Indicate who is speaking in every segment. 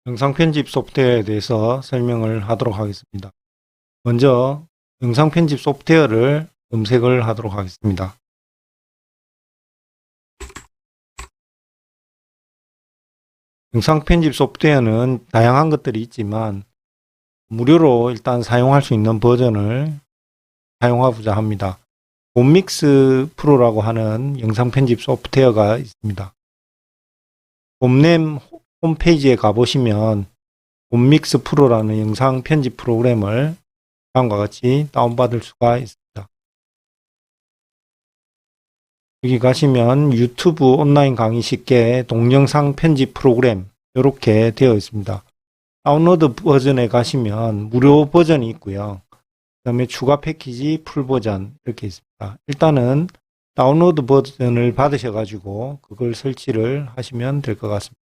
Speaker 1: 영상 편집 소프트웨어에 대해서 설명을 하도록 하겠습니다. 먼저 영상 편집 소프트웨어를 검색을 하도록 하겠습니다. 영상 편집 소프트웨어는 다양한 것들이 있지만 무료로 일단 사용할 수 있는 버전을 사용하고자 합니다. 곰믹스 프로라고 하는 영상 편집 소프트웨어가 있습니다. 곰램 홈페이지에 가보시면 곰믹스 프로라는 영상 편집 프로그램을 다음과 같이 다운받을 수가 있습니다. 여기 가시면 유튜브 온라인 강의 쉽게 동영상 편집 프로그램 이렇게 되어 있습니다. 다운로드 버전에 가시면 무료 버전이 있고요. 그 다음에 추가 패키지 풀 버전 이렇게 있습니다. 일단은 다운로드 버전을 받으셔가지고 그걸 설치를 하시면 될 것 같습니다.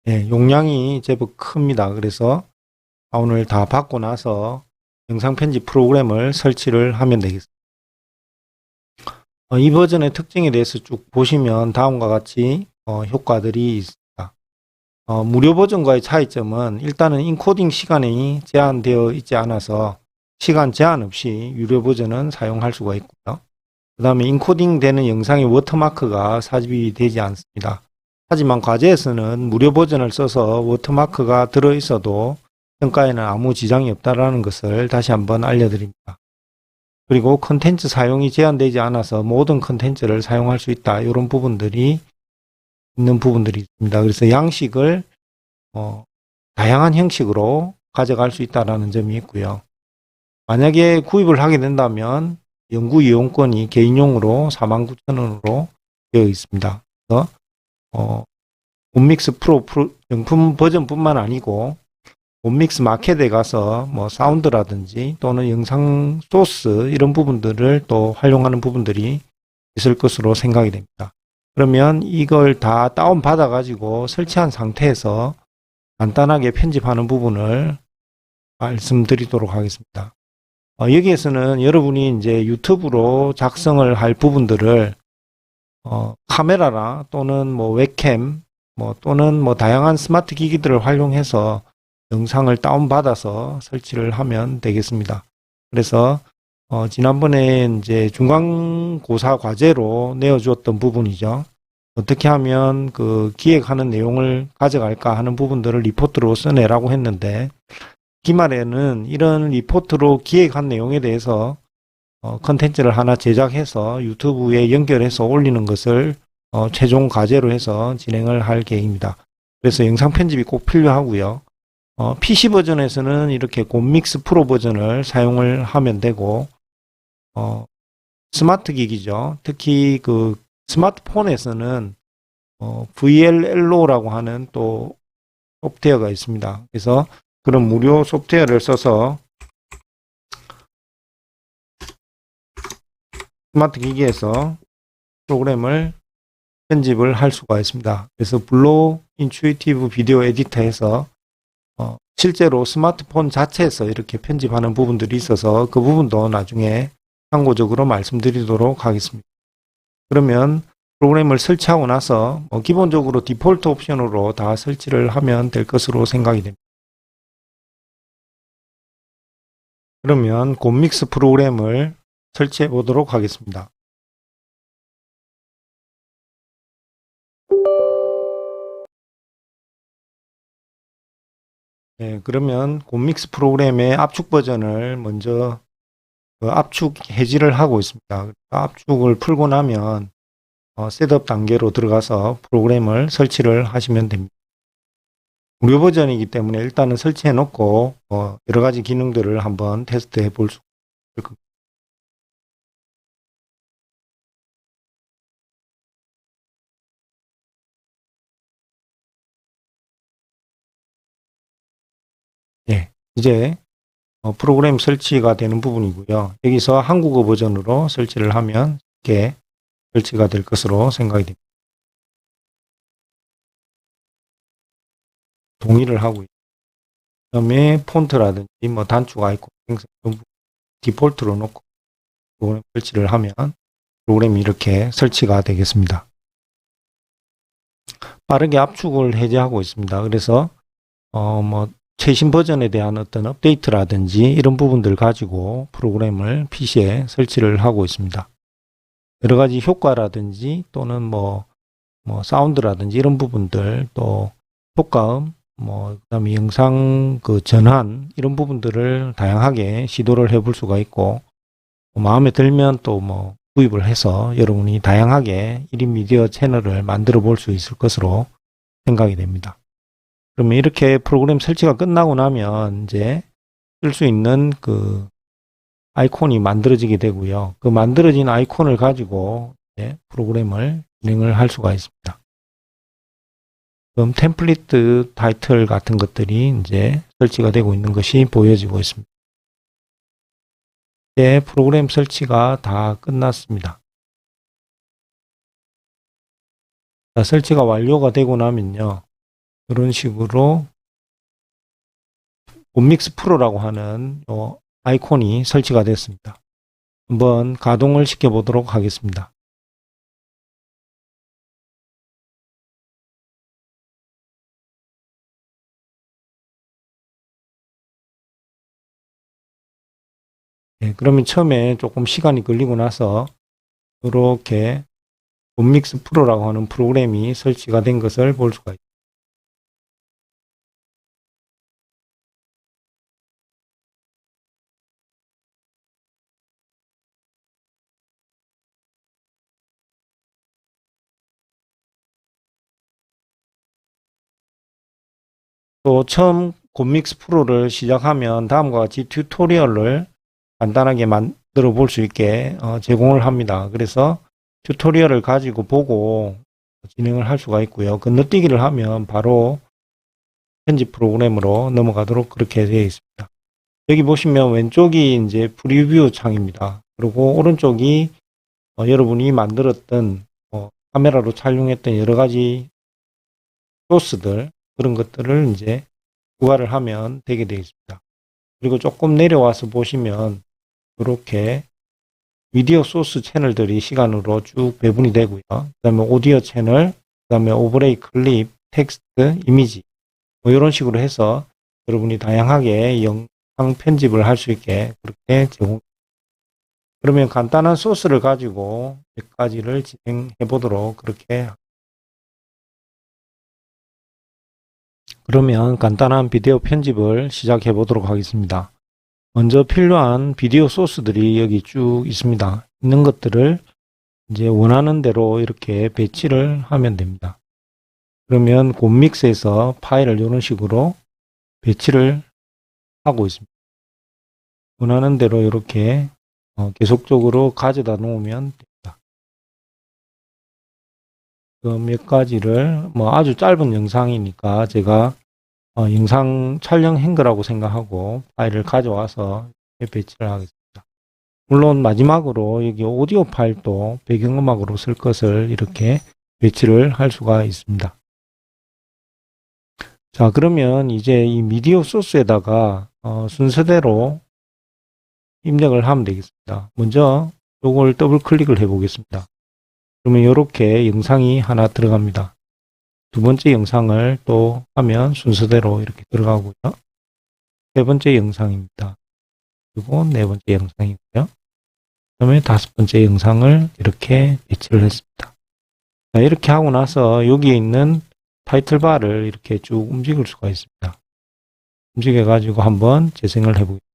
Speaker 1: 네, 용량이 제법 큽니다. 그래서 다운을 다 받고 나서 영상 편집 프로그램을 설치를 하면 되겠습니다. 이 버전의 특징에 대해서 쭉 보시면 다음과 같이 효과들이 있습니다. 무료 버전과의 차이점은 일단은 인코딩 시간이 제한되어 있지 않아서 시간 제한 없이 유료 버전은 사용할 수가 있고요. 그 다음에 인코딩 되는 영상의 워터마크가 삽입이 되지 않습니다. 하지만 과제에서는 무료 버전을 써서 워터마크가 들어있어도 평가에는 아무 지장이 없다는 것을 다시 한번 알려드립니다. 그리고 컨텐츠 사용이 제한되지 않아서 모든 컨텐츠를 사용할 수 있다. 이런 부분들이 있는 부분들이 있습니다. 그래서 양식을 다양한 형식으로 가져갈 수 있다는 점이 있고요. 만약에 구입을 하게 된다면 연구 이용권이 개인용으로 49,000원으로 되어 있습니다. 그래서 곰믹스 프로 정품 버전뿐만 아니고 곰믹스 마켓에 가서 뭐 사운드라든지 또는 영상 소스 이런 부분들을 또 활용하는 부분들이 있을 것으로 생각이 됩니다. 그러면 이걸 다 다운 받아 가지고 설치한 상태에서 간단하게 편집하는 부분을 말씀드리도록 하겠습니다. 여기에서는 여러분이 이제 유튜브로 작성을 할 부분들을 카메라나 또는 뭐 웹캠 또는 뭐 다양한 스마트 기기들을 활용해서 영상을 다운받아서 설치를 하면 되겠습니다. 그래서 지난번에 이제 중간고사 과제로 내어주었던 부분이죠. 어떻게 하면 그 기획하는 내용을 가져갈까 하는 부분들을 리포트로 써내라고 했는데 기말에는 이런 리포트로 기획한 내용에 대해서 컨텐츠를 하나 제작해서 유튜브에 연결해서 올리는 것을 최종 과제로 해서 진행을 할 계획입니다. 그래서 영상 편집이 꼭 필요하고요. PC 버전에서는 이렇게 곰믹스 프로 버전을 사용을 하면 되고 스마트 기기죠. 특히 그 스마트폰에서는 VLLO라고 하는 또 소프트웨어가 있습니다. 그래서 그런 무료 소프트웨어를 써서 스마트 기기에서 프로그램을 편집을 할 수가 있습니다. 그래서 블로 인투이티브 비디오 에디터에서 실제로 스마트폰 자체에서 이렇게 편집하는 부분들이 있어서 그 부분도 나중에 참고적으로 말씀드리도록 하겠습니다. 그러면 프로그램을 설치하고 나서 기본적으로 디폴트 옵션으로 다 설치를 하면 될 것으로 생각이 됩니다. 그러면 곰믹스 프로그램을 설치해 보도록 하겠습니다. 네, 그러면 곰믹스 프로그램의 압축 버전을 먼저 압축 해지를 하고 있습니다. 압축을 풀고 나면 셋업 단계로 들어가서 프로그램을 설치를 하시면 됩니다. 무료 버전이기 때문에 일단은 설치해 놓고 여러 가지 기능들을 한번 테스트해 볼 수 있을 겁니다. 네, 이제 프로그램 설치가 되는 부분이고요. 여기서 한국어 버전으로 설치를 하면 이렇게 설치가 될 것으로 생각이 됩니다. 동의를 하고 있습니다. 그다음에 폰트라든지 뭐 단축 아이콘 전부 디폴트로 놓고 프로그램 설치를 하면 프로그램이 이렇게 설치가 되겠습니다. 빠르게 압축을 해제하고 있습니다. 그래서 뭐 최신 버전에 대한 어떤 업데이트라든지 이런 부분들 가지고 프로그램을 PC에 설치를 하고 있습니다. 여러 가지 효과라든지 또는 뭐 사운드라든지 이런 부분들, 또 효과음, 그다음에 영상 그 전환 이런 부분들을 다양하게 시도를 해볼 수가 있고, 마음에 들면 또 구입을 해서 여러분이 다양하게 1인 미디어 채널을 만들어 볼 수 있을 것으로 생각이 됩니다. 그러면 이렇게 프로그램 설치가 끝나고 나면 이제 쓸 수 있는 그 아이콘이 만들어지게 되고요. 그 만들어진 아이콘을 가지고 프로그램을 진행을 할 수가 있습니다. 그럼 템플릿 타이틀 같은 것들이 이제 설치가 되고 있는 것이 보여지고 있습니다. 이제 프로그램 설치가 다 끝났습니다. 자, 설치가 완료가 되고 나면요. 이런 식으로 곰믹스 프로라고 하는 아이콘이 설치가 됐습니다. 한번 가동을 시켜 보도록 하겠습니다. 네, 그러면 처음에 조금 시간이 걸리고 나서 이렇게 곰믹스 프로라고 하는 프로그램이 설치가 된 것을 볼 수가 있습니다. 또 처음 곰믹스 프로를 시작하면 다음과 같이 튜토리얼을 간단하게 만들어 볼 수 있게 제공을 합니다. 그래서 튜토리얼을 가지고 보고 진행을 할 수가 있고요. 건너뛰기를 하면 바로 편집 프로그램으로 넘어가도록 그렇게 되어 있습니다. 여기 보시면 왼쪽이 이제 프리뷰 창입니다. 그리고 오른쪽이 여러분이 만들었던 카메라로 촬영했던 여러 가지 소스들, 그런 것들을 이제 부과를 하면 되게 되어 있습니다. 그리고 조금 내려와서 보시면 이렇게 미디어 소스 채널들이 시간으로 쭉 배분이 되고요. 그 다음에 오디오 채널, 그 다음에 오버레이 클립, 텍스트, 이미지 이런 식으로 해서 여러분이 다양하게 영상 편집을 할 수 있게 그렇게 제공. 그러면 간단한 소스를 가지고 몇 가지를 진행해 보도록 그렇게. 그러면 간단한 비디오 편집을 시작해 보도록 하겠습니다. 먼저 필요한 비디오 소스들이 여기 쭉 있습니다. 있는 것들을 이제 원하는 대로 이렇게 배치를 하면 됩니다. 그러면 곰믹스에서 파일을 이런 식으로 배치를 하고 있습니다. 원하는 대로 이렇게 계속적으로 가져다 놓으면 됩니다. 그 몇 가지를 아주 짧은 영상이니까 제가 영상 촬영한 거라고 생각하고 파일을 가져와서 배치를 하겠습니다. 물론 마지막으로 여기 오디오 파일도 배경음악으로 쓸 것을 이렇게 배치를 할 수가 있습니다. 자, 그러면 이제 이 미디어 소스에다가 순서대로 입력을 하면 되겠습니다. 먼저 이걸 더블 클릭을 해 보겠습니다. 그러면 이렇게 영상이 하나 들어갑니다. 두 번째 영상을 또 하면 순서대로 이렇게 들어가고요. 세 번째 영상입니다. 그리고 네 번째 영상이고요. 그 다음에 다섯 번째 영상을 이렇게 배치를 했습니다. 자, 이렇게 하고 나서 여기에 있는 타이틀 바를 이렇게 쭉 움직일 수가 있습니다. 움직여 가지고 한번 재생을 해보겠습니다.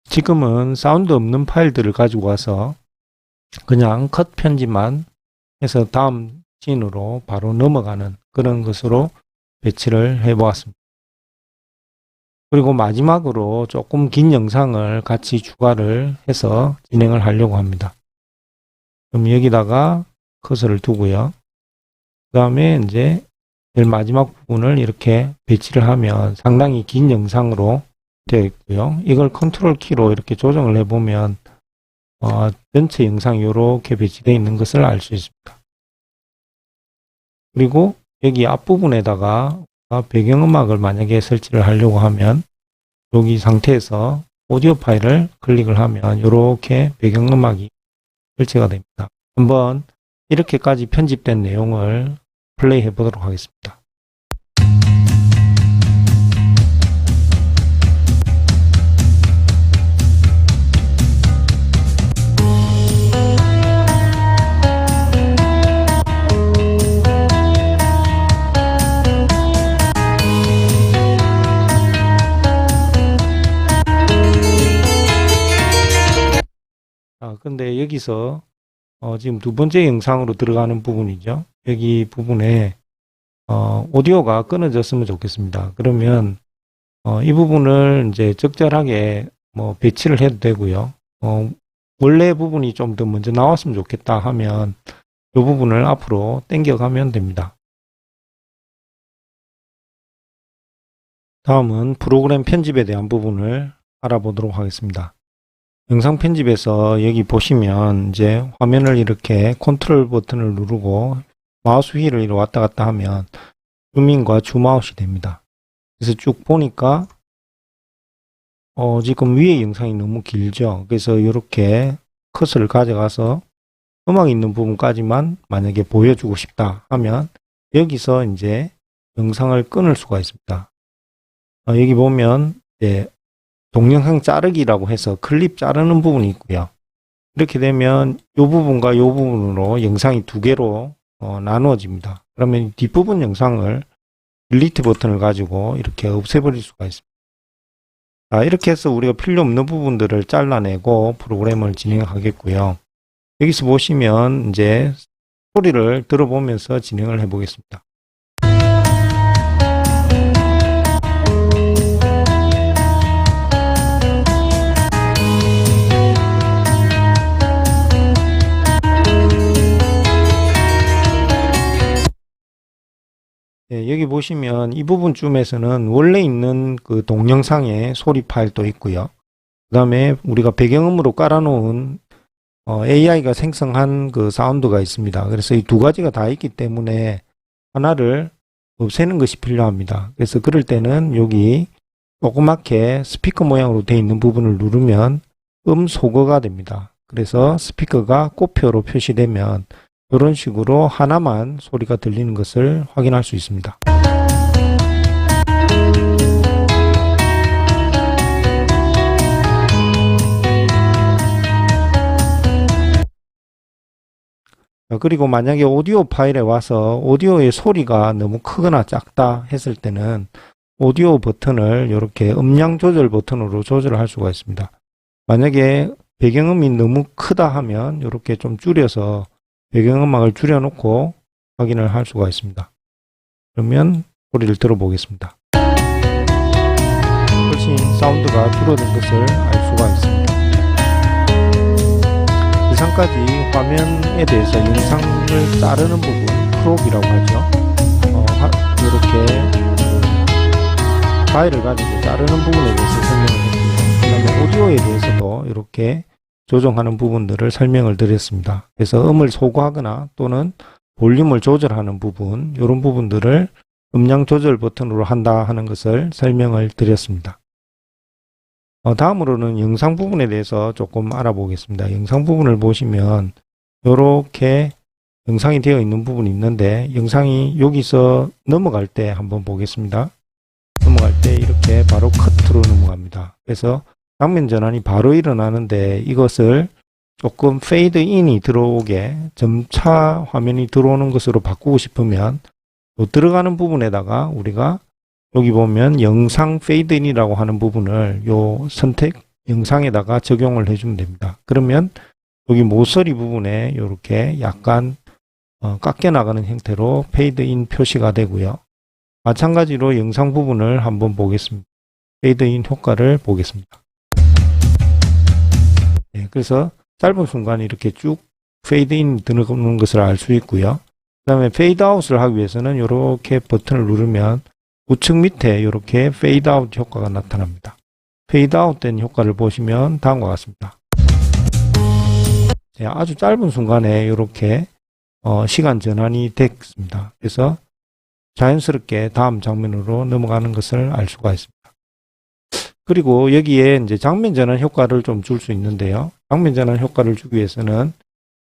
Speaker 1: 지금은 사운드 없는 파일들을 가지고 와서 그냥 컷 편집만 해서 다음 씬으로 바로 넘어가는 그런 것으로 배치를 해 보았습니다. 그리고 마지막으로 조금 긴 영상을 같이 추가를 해서 진행을 하려고 합니다. 그럼 여기다가 커서를 두고요. 그 다음에 이제 제일 마지막 부분을 이렇게 배치를 하면 상당히 긴 영상으로 되어 있고요. 이걸 컨트롤 키로 이렇게 조정을 해보면 전체 영상이 이렇게 배치되어 있는 것을 알 수 있습니다. 그리고 여기 앞부분에다가 배경음악을 만약에 설치를 하려고 하면 여기 상태에서 오디오 파일을 클릭을 하면 이렇게 배경음악이 설치가 됩니다. 한번 이렇게까지 편집된 내용을 플레이 해 보도록 하겠습니다. 근데 여기서 지금 두 번째 영상으로 들어가는 부분이죠. 여기 부분에 오디오가 끊어졌으면 좋겠습니다. 그러면 이 부분을 이제 적절하게 배치를 해도 되고요. 원래 부분이 좀 더 먼저 나왔으면 좋겠다 하면 이 부분을 앞으로 당겨가면 됩니다. 다음은 프로그램 편집에 대한 부분을 알아보도록 하겠습니다. 영상 편집에서 여기 보시면 이제 화면을 이렇게 컨트롤 버튼을 누르고 마우스 휠을 이렇게 왔다 갔다 하면 줌인과 줌아웃이 됩니다. 그래서 쭉 보니까 지금 위에 영상이 너무 길죠. 그래서 이렇게 컷을 가져가서 음악 있는 부분까지만 만약에 보여주고 싶다 하면 여기서 이제 영상을 끊을 수가 있습니다. 여기 보면 이제 동영상 자르기라고 해서 클립 자르는 부분이 있고요. 이렇게 되면 이 부분과 이 부분으로 영상이 두 개로 나누어집니다. 그러면 뒷부분 영상을 딜리트 버튼을 가지고 이렇게 없애버릴 수가 있습니다. 자, 이렇게 해서 우리가 필요 없는 부분들을 잘라내고 프로그램을 진행하겠고요. 여기서 보시면 이제 소리를 들어보면서 진행을 해 보겠습니다. 네, 여기 보시면 이 부분쯤에서는 원래 있는 그 동영상의 소리 파일도 있고요. 그 다음에 우리가 배경음으로 깔아놓은 AI가 생성한 그 사운드가 있습니다. 그래서 이 두 가지가 다 있기 때문에 하나를 없애는 것이 필요합니다. 그래서 그럴 때는 여기 조그맣게 스피커 모양으로 되어 있는 부분을 누르면 소거가 됩니다. 그래서 스피커가 꽃표로 표시되면 이런 식으로 하나만 소리가 들리는 것을 확인할 수 있습니다. 그리고 만약에 오디오 파일에 와서 오디오의 소리가 너무 크거나 작다 했을 때는 오디오 버튼을 이렇게 음량 조절 버튼으로 조절할 수가 있습니다. 만약에 배경음이 너무 크다 하면 이렇게 좀 줄여서 배경음악을 줄여놓고 확인을 할 수가 있습니다. 그러면 소리를 들어보겠습니다. 훨씬 사운드가 줄어든 것을 알 수가 있습니다. 이상까지 화면에 대해서 영상을 자르는 부분, 크롭이라고 하죠. 이렇게 파일을 가지고 자르는 부분에 대해서 설명을 했고요. 그 다음에 오디오에 대해서도 이렇게 조정하는 부분들을 설명을 드렸습니다. 그래서 음을 소거하거나 또는 볼륨을 조절하는 부분, 이런 부분들을 음량 조절 버튼으로 한다 하는 것을 설명을 드렸습니다. 다음으로는 영상 부분에 대해서 조금 알아보겠습니다. 영상 부분을 보시면 이렇게 영상이 되어 있는 부분이 있는데 영상이 여기서 넘어갈 때 한번 보겠습니다. 넘어갈 때 이렇게 바로 커트로 넘어갑니다. 그래서 장면 전환이 바로 일어나는데 이것을 조금 페이드 인이 들어오게 점차 화면이 들어오는 것으로 바꾸고 싶으면 들어가는 부분에다가 우리가 여기 보면 영상 페이드 인이라고 하는 부분을 요 선택 영상에다가 적용을 해주면 됩니다. 그러면 여기 모서리 부분에 이렇게 약간 깎여 나가는 형태로 페이드 인 표시가 되고요. 마찬가지로 영상 부분을 한번 보겠습니다. 페이드 인 효과를 보겠습니다. 네, 그래서 짧은 순간 이렇게 쭉 페이드 인 들어오는 것을 알 수 있고요. 그 다음에 페이드 아웃을 하기 위해서는 이렇게 버튼을 누르면 우측 밑에 이렇게 페이드 아웃 효과가 나타납니다. 페이드 아웃 된 효과를 보시면 다음과 같습니다. 네, 아주 짧은 순간에 이렇게 시간 전환이 됐습니다. 그래서 자연스럽게 다음 장면으로 넘어가는 것을 알 수가 있습니다. 그리고 여기에 이제 장면 전환 효과를 좀 줄 수 있는데요. 장면 전환 효과를 주기 위해서는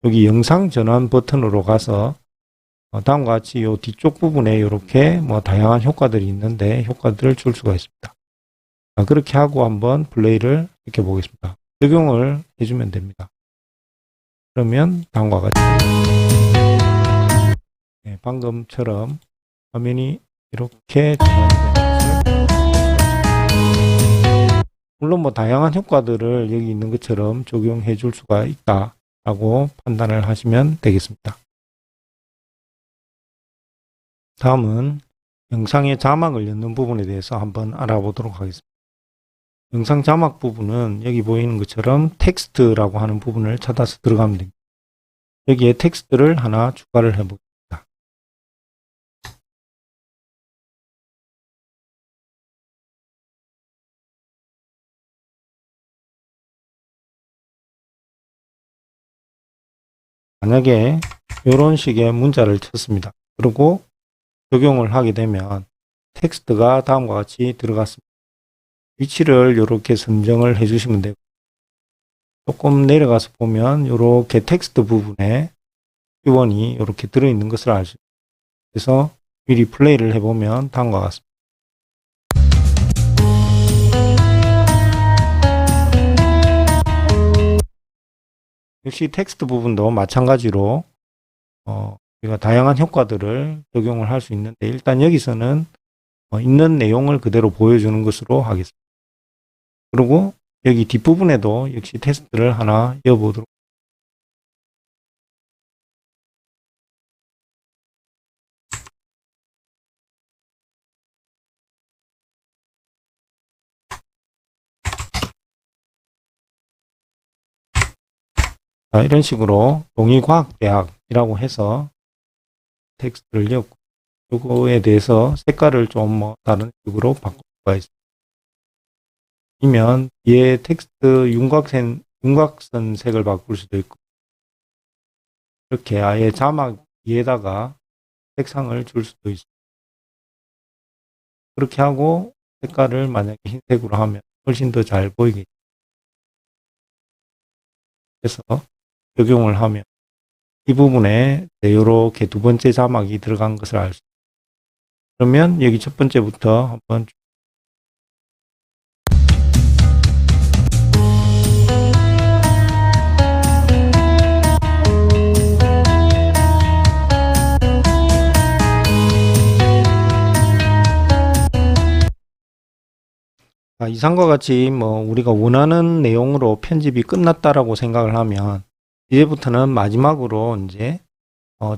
Speaker 1: 여기 영상 전환 버튼으로 가서 다음과 같이 이 뒤쪽 부분에 이렇게 뭐 다양한 효과들이 있는데 효과들을 줄 수가 있습니다. 자, 그렇게 하고 한번 플레이를 시켜보겠습니다. 적용을 해주면 됩니다. 그러면 다음과 같이 네, 방금처럼 화면이 이렇게 전환이 되는 것을 물론 뭐 다양한 효과들을 여기 있는 것처럼 적용해 줄 수가 있다라고 판단을 하시면 되겠습니다. 다음은 영상의 자막을 넣는 부분에 대해서 한번 알아보도록 하겠습니다. 영상 자막 부분은 여기 보이는 것처럼 텍스트라고 하는 부분을 찾아서 들어가면 됩니다. 여기에 텍스트를 하나 추가를 해보겠습니다. 만약에 이런 식의 문자를 쳤습니다. 그리고 적용을 하게 되면 텍스트가 다음과 같이 들어갔습니다. 위치를 이렇게 선정을 해주시면 되고 조금 내려가서 보면 이렇게 텍스트 부분에 키워드이 이렇게 들어있는 것을 알 수 있습니다. 그래서 미리 플레이를 해보면 다음과 같습니다. 역시 텍스트 부분도 마찬가지로 우리가 다양한 효과들을 적용을 할 수 있는데 일단 여기서는 있는 내용을 그대로 보여주는 것으로 하겠습니다. 그리고 여기 뒷부분에도 역시 텍스트를 하나 이어보도록 자, 이런 식으로 동의과학대학이라고 해서 텍스트를 이었고 이거에 대해서 색깔을 좀 뭐 다른 식으로 바꿀 수가 있습니다. 아니면 얘 텍스트 윤곽선 색을 바꿀 수도 있고 이렇게 아예 자막 위에다가 색상을 줄 수도 있습니다. 그렇게 하고 색깔을 만약에 흰색으로 하면 훨씬 더 잘 보이겠죠. 그래서 적용을 하면 이 부분에 이렇게 두 번째 자막이 들어간 것을 알 수 있습니다. 그러면 여기 첫 번째부터 한번 이상과 같이 뭐 우리가 원하는 내용으로 편집이 끝났다라고 생각을 하면 이제부터는 마지막으로 이제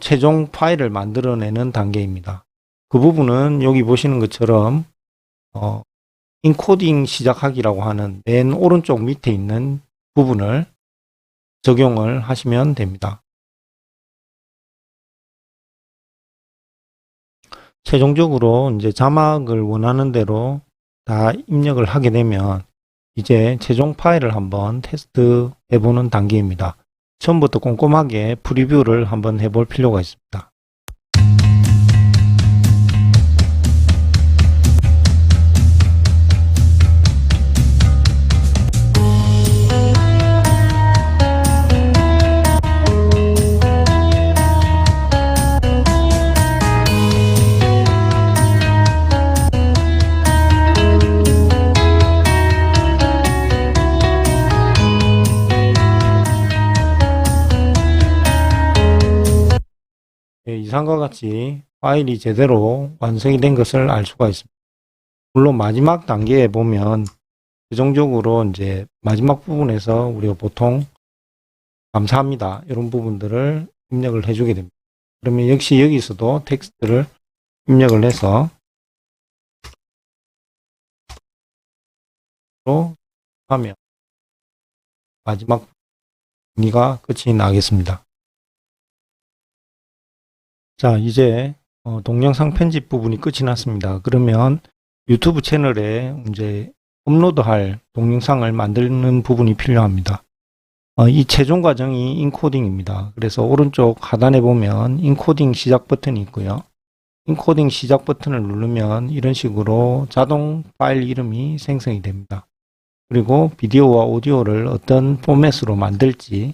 Speaker 1: 최종 파일을 만들어내는 단계입니다. 그 부분은 여기 보시는 것처럼 인코딩 시작하기라고 하는 맨 오른쪽 밑에 있는 부분을 적용을 하시면 됩니다. 최종적으로 이제 자막을 원하는 대로 다 입력을 하게 되면 이제 최종 파일을 한번 테스트 해보는 단계입니다. 처음부터 꼼꼼하게 프리뷰를 한번 해볼 필요가 있습니다. 이상과 같이 파일이 제대로 완성이 된 것을 알 수가 있습니다. 물론 마지막 단계에 보면 최종적으로 이제 마지막 부분에서 우리가 보통 감사합니다 이런 부분들을 입력을 해주게 됩니다. 그러면 역시 여기서도 텍스트를 입력을 해서 하면 마지막 정리가 끝이 나겠습니다. 자, 이제 동영상 편집 부분이 끝이 났습니다. 그러면 유튜브 채널에 이제 업로드할 동영상을 만드는 부분이 필요합니다. 이 최종 과정이 인코딩입니다. 그래서 오른쪽 하단에 보면 인코딩 시작 버튼이 있고요. 인코딩 시작 버튼을 누르면 이런 식으로 자동 파일 이름이 생성이 됩니다. 그리고 비디오와 오디오를 어떤 포맷으로 만들지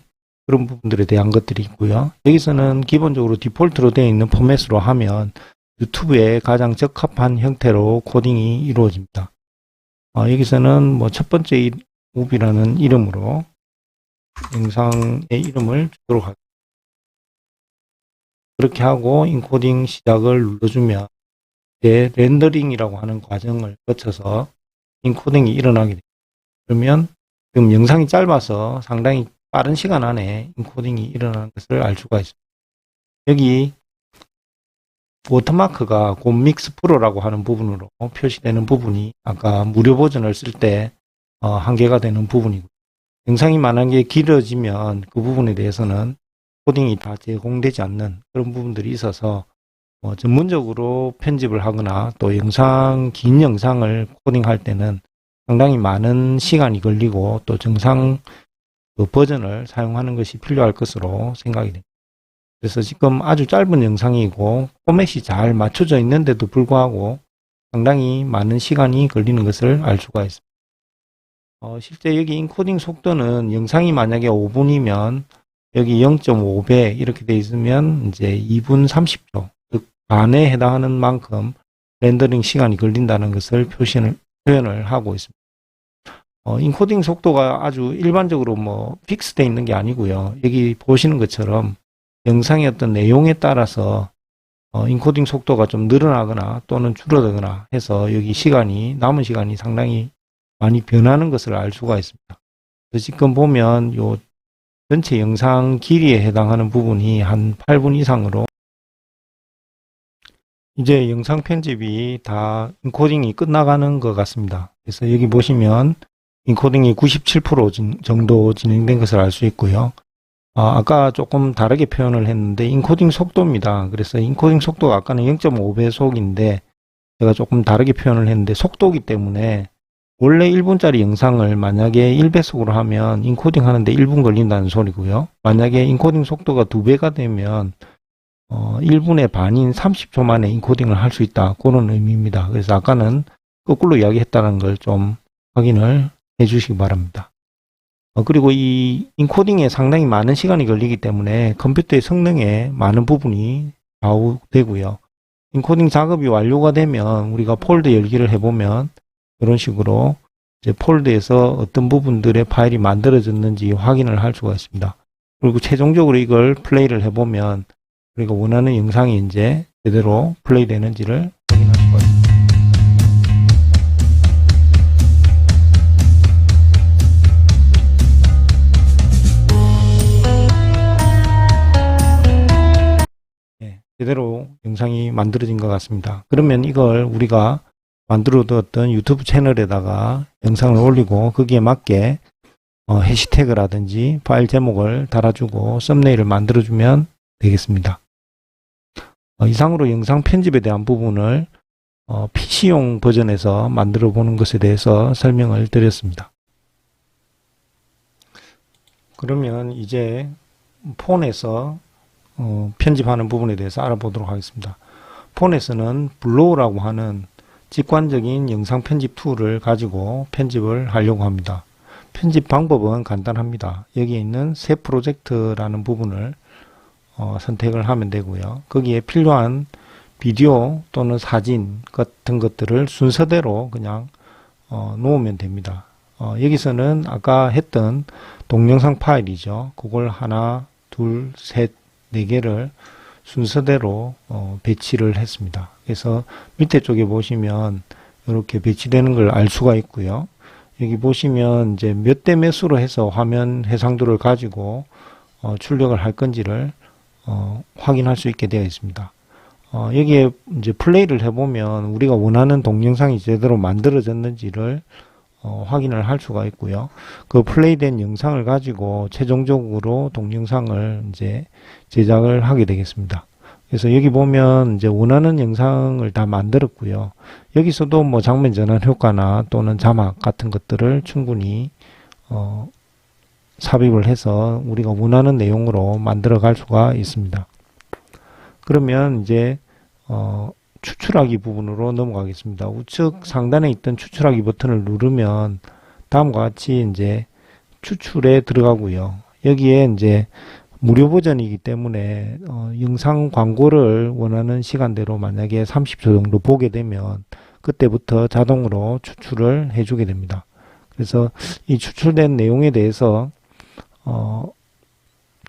Speaker 1: 그런 부분들에 대한 것들이 있고요. 여기서는 기본적으로 디폴트로 되어 있는 포맷으로 하면 유튜브에 가장 적합한 형태로 코딩이 이루어집니다. 여기서는 뭐 첫 번째 movie라는 이름으로 영상의 이름을 주도록 하겠습니다. 그렇게 하고 인코딩 시작을 눌러주면 이제 렌더링이라고 하는 과정을 거쳐서 인코딩이 일어나게 됩니다. 그러면 지금 영상이 짧아서 상당히 빠른 시간 안에 인코딩이 일어나는 것을 알 수가 있습니다. 여기 워터마크가 곰믹스 프로라고 하는 부분으로 표시되는 부분이 아까 무료 버전을 쓸 때 한계가 되는 부분이고, 영상이 만약에 길어지면 그 부분에 대해서는 코딩이 다 제공되지 않는 그런 부분들이 있어서 전문적으로 편집을 하거나 또 긴 영상을 코딩할 때는 상당히 많은 시간이 걸리고 또 정상 그 버전을 사용하는 것이 필요할 것으로 생각이 됩니다. 그래서 지금 아주 짧은 영상이고 포맷이 잘 맞춰져 있는데도 불구하고 상당히 많은 시간이 걸리는 것을 알 수가 있습니다. 실제 여기 인코딩 속도는 영상이 만약에 5분이면 여기 0.5배 이렇게 돼 있으면 이제 2분 30초, 즉 반에 해당하는 만큼 렌더링 시간이 걸린다는 것을 표현을 하고 있습니다. 인코딩 속도가 아주 일반적으로 뭐 픽스되어 있는 게 아니고요. 여기 보시는 것처럼 영상의 어떤 내용에 따라서 인코딩 속도가 좀 늘어나거나 또는 줄어들거나 해서 여기 남은 시간이 상당히 많이 변하는 것을 알 수가 있습니다. 그래서 지금 보면 요 전체 영상 길이에 해당하는 부분이 한 8분 이상으로 이제 영상 편집이 다 인코딩이 끝나가는 것 같습니다. 그래서 여기 보시면 인코딩이 97% 정도 진행된 것을 알 수 있고요. 아까 조금 다르게 표현을 했는데 인코딩 속도입니다. 그래서 인코딩 속도가 아까는 0.5배속인데 제가 조금 다르게 표현을 했는데 속도이기 때문에 원래 1분짜리 영상을 만약에 1배속으로 하면 인코딩 하는데 1분 걸린다는 소리고요. 만약에 인코딩 속도가 2배가 되면 1분의 반인 30초 만에 인코딩을 할 수 있다. 그런 의미입니다. 그래서 아까는 거꾸로 이야기했다는 걸 좀 확인을 해 주시기 바랍니다. 그리고 이 인코딩에 상당히 많은 시간이 걸리기 때문에 컴퓨터의 성능에 많은 부분이 좌우되고요. 인코딩 작업이 완료가 되면 우리가 폴더 열기를 해보면 이런 식으로 이제 폴더에서 어떤 부분들의 파일이 만들어졌는지 확인을 할 수가 있습니다. 그리고 최종적으로 이걸 플레이를 해보면 우리가 원하는 영상이 이제 제대로 플레이 되는지를 확인할 수가 있습니다. 제대로 영상이 만들어진 것 같습니다. 그러면 이걸 우리가 만들어 두었던 유튜브 채널에다가 영상을 올리고 거기에 맞게 해시태그라든지 파일 제목을 달아주고 썸네일을 만들어주면 되겠습니다. 이상으로 영상 편집에 대한 부분을 PC용 버전에서 만들어 보는 것에 대해서 설명을 드렸습니다. 그러면 이제 폰에서 편집하는 부분에 대해서 알아보도록 하겠습니다. 폰에서는 블로우라고 하는 직관적인 영상 편집 툴을 가지고 편집을 하려고 합니다. 편집 방법은 간단합니다. 여기에 있는 새 프로젝트라는 부분을 선택을 하면 되고요. 거기에 필요한 비디오 또는 사진 같은 것들을 순서대로 그냥 놓으면 됩니다. 여기서는 아까 했던 동영상 파일이죠. 그걸 하나, 둘, 셋, 4개를 순서대로 배치를 했습니다. 그래서 밑에 쪽에 보시면 이렇게 배치되는 걸 알 수가 있고요. 여기 보시면 이제 몇 대 몇으로 해서 화면 해상도를 가지고 출력을 할 건지를 확인할 수 있게 되어 있습니다. 여기에 이제 플레이를 해보면 우리가 원하는 동영상이 제대로 만들어졌는지를 확인을 할 수가 있고요. 그 플레이된 영상을 가지고 최종적으로 동영상을 이제 제작을 하게 되겠습니다. 그래서 여기 보면 이제 원하는 영상을 다 만들었고요. 여기서도 뭐 장면 전환 효과나 또는 자막 같은 것들을 충분히 삽입을 해서 우리가 원하는 내용으로 만들어 갈 수가 있습니다. 그러면 이제 추출하기 부분으로 넘어가겠습니다. 우측 상단에 있던 추출하기 버튼을 누르면 다음과 같이 이제 추출에 들어가고요. 여기에 이제 무료 버전이기 때문에 영상 광고를 원하는 시간대로 만약에 30초 정도 보게 되면 그때부터 자동으로 추출을 해주게 됩니다. 그래서 이 추출된 내용에 대해서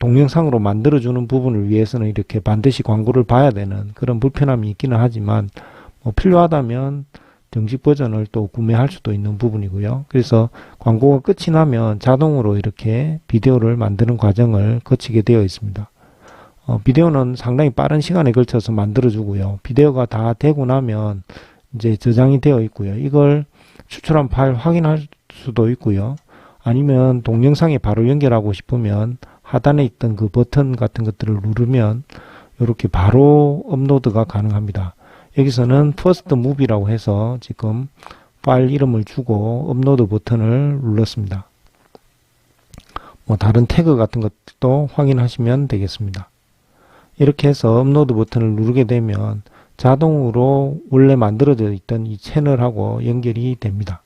Speaker 1: 동영상으로 만들어주는 부분을 위해서는 이렇게 반드시 광고를 봐야 되는 그런 불편함이 있기는 하지만 필요하다면 정식 버전을 또 구매할 수도 있는 부분이고요. 그래서 광고가 끝이 나면 자동으로 이렇게 비디오를 만드는 과정을 거치게 되어 있습니다. 비디오는 상당히 빠른 시간에 걸쳐서 만들어주고요. 비디오가 다 되고 나면 이제 저장이 되어 있고요. 이걸 추출한 파일 확인할 수도 있고요. 아니면 동영상에 바로 연결하고 싶으면 하단에 있던 그 버튼 같은 것들을 누르면 이렇게 바로 업로드가 가능합니다. 여기서는 퍼스트 무비라고 해서 지금 파일 이름을 주고 업로드 버튼을 눌렀습니다. 다른 태그 같은 것도 확인하시면 되겠습니다. 이렇게 해서 업로드 버튼을 누르게 되면 자동으로 원래 만들어져 있던 이 채널하고 연결이 됩니다.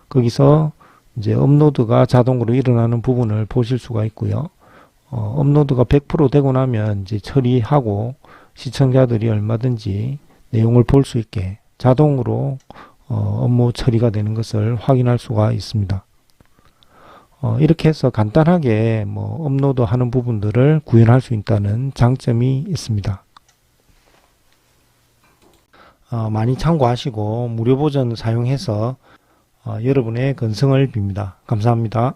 Speaker 1: 거기서 이제 업로드가 자동으로 일어나는 부분을 보실 수가 있고요. 업로드가 100% 되고 나면 이제 처리하고 시청자들이 얼마든지 내용을 볼 수 있게 자동으로 업무 처리가 되는 것을 확인할 수가 있습니다. 이렇게 해서 간단하게 업로드 하는 부분들을 구현할 수 있다는 장점이 있습니다. 많이 참고하시고 무료 버전 사용해서 여러분의 건승을 빕니다. 감사합니다.